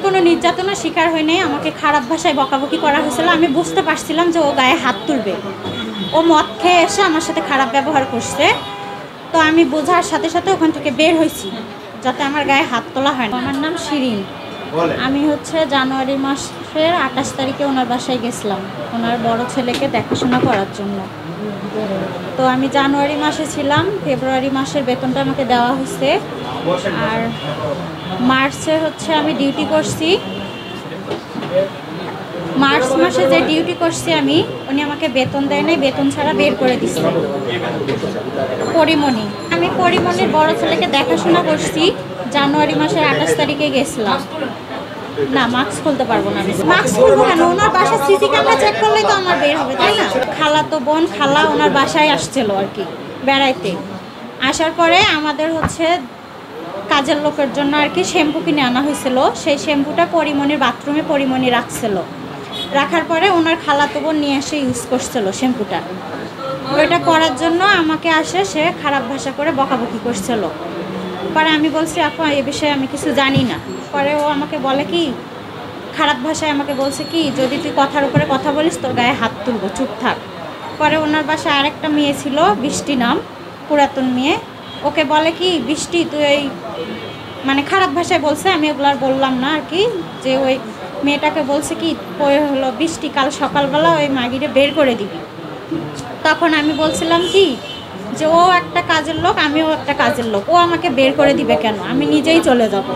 কোনো নির্যাতনের শিকার হই নাই, আমাকে খারাপ ভাষায় বকাবকি করা হয়েছিল। আমি বুঝতে পারছিলাম যে ও গায়ে হাত তুলবে, ও মদ খেয়ে এসে আমার সাথে খারাপ ব্যবহার করছে। তো আমি বোঝার সাথে সাথে ওখান থেকে বের হয়েছি যাতে আমার গায়ে হাত তোলা হয় না। আমার নাম শিরিন। আমি জানুয়ারি মাসের 28 তারিখে ওনার বাসায় গেছিলাম ওনার বড় ছেলেকে দেখাশোনা করার জন্য। তো আমি জানুয়ারি মাসে ছিলাম, ফেব্রুয়ারি মাসের বেতনটা আমাকে দেওয়া হয়েছে। আর মার্চে আমি ডিউটি করছি। মার্চ মাসে যে ডিউটি করছি উনি আমাকে বেতন দেয় নাই, বেতন ছাড়া বের করে দিচ্ছে। পরিমণি, আমি পরিমণির বড় ছেলেকে দেখাশোনা করছি। জানুয়ারি মাসের 28 তারিখে গেছিলাম। না, মাস্ক খুলতে পারবো না। মাস্ক খুলবো কেন? ওনার বাসায় সিসি ক্যামেরা চেক করলেই তো আমার বের হবে, তাই না? খালাতো বোন খালা ওনার বাসায় আসছিল আর কি বেড়াইতে। আসার পরে আমাদের কাজের লোকের জন্য আর কি শ্যাম্পু কিনে আনা হয়েছিল। সেই শ্যাম্পুটা পরিমণির বাথরুমে পরিমণি রাখছিল। রাখার পরে ওনার খালাতো বোন নিয়ে এসে ইউজ করছিল শ্যাম্পুটা। ওইটা করার জন্য আমাকে সে খারাপ ভাষা করে বকাবকি করছিল। পরে আমি বলছি, আপু এ বিষয়ে আমি কিছু জানি না। পরে ও আমাকে বলে কি, খারাপ ভাষায় আমাকে বলছে কি, যদি তুই কথার উপরে কথা বলিস তোর গায়ে হাত তুলবো, চুপ থাক। পরে ওনার বাসায় আরেকটা মেয়ে ছিল, বৃষ্টি নাম, পুরাতন মেয়ে। ওকে বলে কি, বৃষ্টি তুই খারাপ ভাষায় বলছে। আমি ওগুলো আর বললাম না আর কি। যে ওই মেয়েটাকে বলছে কি, বৃষ্টি কাল সকালবেলা ওই মাগিরে বের করে দিবি। তখন আমি বলছিলাম কি যে ও একটা কাজের লোক, আমিও একটা কাজের লোক, ও আমাকে বের করে দিবে কেন? আমি নিজেই চলে যাব।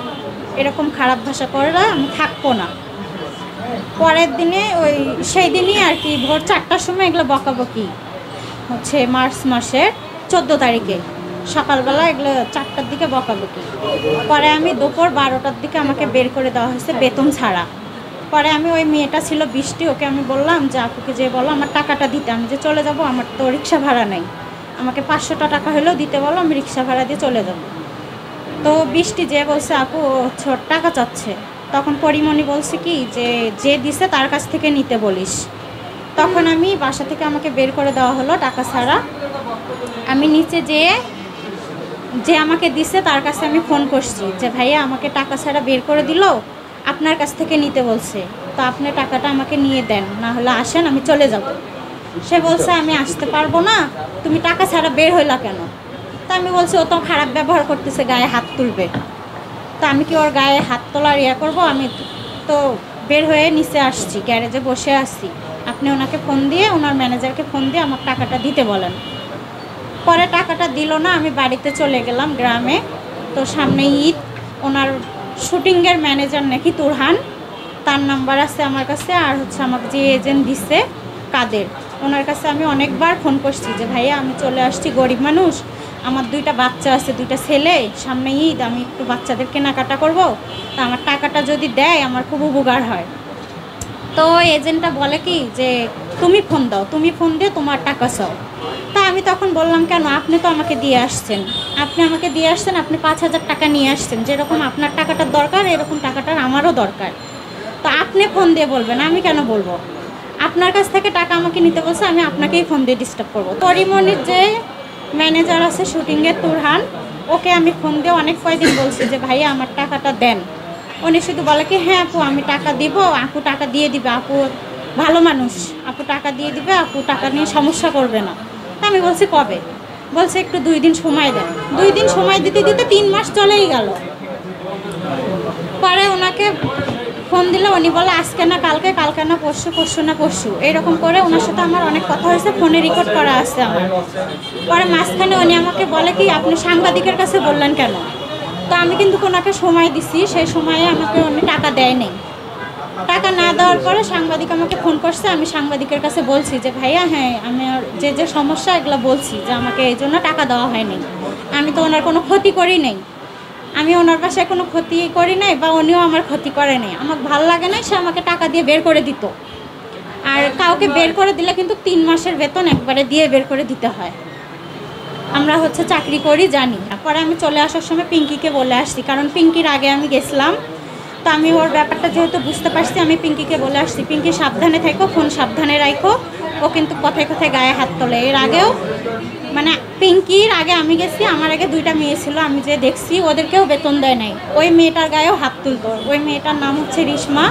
এরকম খারাপ ভাষা করে আমি থাকবো না। পরের দিনে সেই দিনই আর কি ভোর 4টার সময় এগুলো বকাবকি মার্চ মাসের 14 তারিখে সকালবেলা এগুলো 4টার দিকে বকাবকি। পরে আমি দুপুর 12টার দিকে আমাকে বের করে দেওয়া হয়েছে বেতন ছাড়া। পরে আমি ওই মেয়েটা ছিল বৃষ্টি, ওকে আমি বললাম যে আপুকে যে বলো আমার টাকাটা দিতে, আমি যে চলে যাব, আমার তো রিক্সা ভাড়া নেই, আমাকে 500 টাকা হলেও দিতে বলো, আমি রিক্সা ভাড়া দিয়ে চলে যাব। তো বৃষ্টি যে বলছে আপু ওর টাকা চাচ্ছে। তখন পরিমণি বলছে কি যে দিছে তার কাছ থেকে নিতে বলিস। তখন আমি বাসা থেকে আমাকে বের করে দেওয়া হলো টাকা ছাড়া। আমি নিচে যে আমাকে দিছে তার কাছে আমি ফোন করছি যে ভাইয়া আমাকে টাকা ছাড়া বের করে দিল, আপনার কাছ থেকে নিতে বলছে, তো আপনি টাকাটা আমাকে নিয়ে দেন, না হলে আসেন আমি চলে যাব। সে বলছে আমি আসতে পারবো না, তুমি টাকা ছাড়া বের হইলা কেন? তা আমি বলছি ও তো খারাপ ব্যবহার করতেছে, গায়ে হাত তুলবে। তা আমি কি ওর গায়ে হাত তোলার করবো? আমি তো বের হয়ে নিচে আসছি, গ্যারেজে বসে আসছি। আপনি ওনাকে ফোন দিয়ে, ওনার ম্যানেজারকে ফোন দিয়ে আমার টাকাটা দিতে বলেন। পরে টাকাটা দিল না, আমি বাড়িতে চলে গেলাম গ্রামে। তো সামনে ঈদ, ওনার শুটিংয়ের ম্যানেজার নাকি তুরহান, তার নাম্বার আছে আমার কাছে। আর আমাকে যে এজেন্ট দিচ্ছে কাদের, ওনার কাছে আমি অনেকবার ফোন করছি যে ভাইয়া আমি চলে আসছি, গরিব মানুষ, আমার 2টা বাচ্চা আছে, 2টা ছেলে, সামনে ঈদ, আমি একটু বাচ্চাদের কেনাকাটা করব, তা আমার টাকাটা যদি দেয় আমার খুব উপকার হয়। তো এজেন্টটা বলে কি যে তুমি ফোন দাও, তুমি ফোন দিয়ে তোমার টাকা চাও। তা আমি তখন বললাম কেন, আপনি তো আমাকে দিয়ে আসছেন, আপনি 5,000 টাকা নিয়ে আসছেন, যেরকম আপনার টাকাটার দরকার এরকম টাকাটার আমারও দরকার। তো আপনি ফোন দিয়ে বলবেন, আমি কেন বলবো? আপনার কাছ থেকে টাকা আমাকে নিতে বলছে, আমি আপনাকেই ফোন দিয়ে ডিস্টার্ব করবো। পরিমণির যে ম্যানেজার আছে শুটিংয়ের তুরহান, ওকে আমি ফোন দিয়ে অনেক কয়দিন বলছি যে ভাইয়া আমার টাকাটা দেন। উনি শুধু বলে কি হ্যাঁ আপু আমি টাকা দিব, আপু টাকা দিয়ে দিবে, আপু ভালো মানুষ, আপু টাকা দিয়ে দিবে, আপু টাকা নিয়ে সমস্যা করবে না। তা আমি বলছি কবে? বলছে একটু 2 দিন সময় দেন। 2 দিন সময় দিতে দিতে 3 মাস চলেই গেল। পরে ওনাকে ফোন দিলে উনি বলে আজকে না কালকে, কালকে না পরশু, পরশু না পরশু, এরকম করে ওনার সাথে আমার অনেক কথা হয়েছে, ফোনে রেকর্ড করা আছে আমার। পরে মাঝখানে উনি আমাকে বলে কি আপনি সাংবাদিকের কাছে বললেন কেন? তো আমি কিন্তু ওনাকে সময় দিছি, সেই সময়ে আমাকে উনি টাকা দেয়নি। টাকা না দেওয়ার পরে সাংবাদিক আমাকে ফোন করছে, আমি সাংবাদিকের কাছে বলছি যে ভাইয়া হ্যাঁ আমি যে সমস্যা এগুলো বলছি যে আমাকে এই জন্য টাকা দেওয়া হয়নি। আমি তো ওনার কোনো ক্ষতি করি নাই, আমি ওনার বাসায় কোনো ক্ষতি করি নাই, বা উনিও আমার ক্ষতি করে নাই। আমাকে ভালো লাগে না, সে আমাকে টাকা দিয়ে বের করে দিত। আর কাউকে বের করে দিলে কিন্তু 3 মাসের বেতন একবারে দিয়ে বের করে দিতে হয়। আমরা চাকরি করি জানি। পরে আমি চলে আসার সময় পিঙ্কিকে বলে আসছি, কারণ পিঙ্কির আগে আমি গেছিলাম, তো আমি ওর ব্যাপারটা যেহেতু বুঝতে পারছি, আমি পিঙ্কিকে বলে আসছি পিঙ্কি সাবধানে থাকো, ফোন সাবধানে রাখো, ও কিন্তু কথায় কথায় গায়ে হাত তোলে। এর আগেও মানে পিঙ্কির আগে আমি গেছি, আমার আগে 2টা মেয়ে ছিল, আমি যে দেখছি ওদেরকেও বেতন দেয় নাই। ওই মেয়েটার গায়েও হাত তুলতো। ওই মেয়েটার নাম হচ্ছে রিশমা,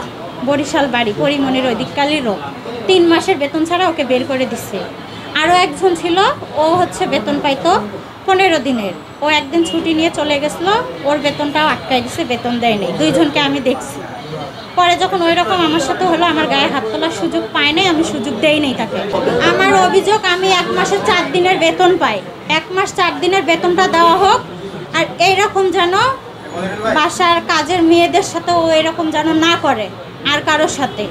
বরিশাল বাড়ি, পরিমণির ওইদিককালের লোক। 3 মাসের বেতন ছাড়া ওকে বের করে দিচ্ছে। আরও একজন ছিল, ও হচ্ছে বেতন পাইতো 15 দিনের। ও একদিন ছুটি নিয়ে চলে গেছিলো, ওর বেতনটাও আটকাই দিছে, বেতন দেয় নাই। 2 জনকে আমি দেখছি। পরে যখন ওই রকম আমার সাথে হলো, আমার গায়ে হাত তোলার সুযোগ পায় নাই, আমি সুযোগ দেই নাই তাকে। আমার অভিযোগ, আমি 1 মাসে 4 দিনের বেতন পাই। 1 মাস 4 দিনের বেতনটা দেওয়া হোক। আর এইরকম যেন বাসার কাজের মেয়েদের সাথে ও এরকম যেন না করে আর কারোর সাথে।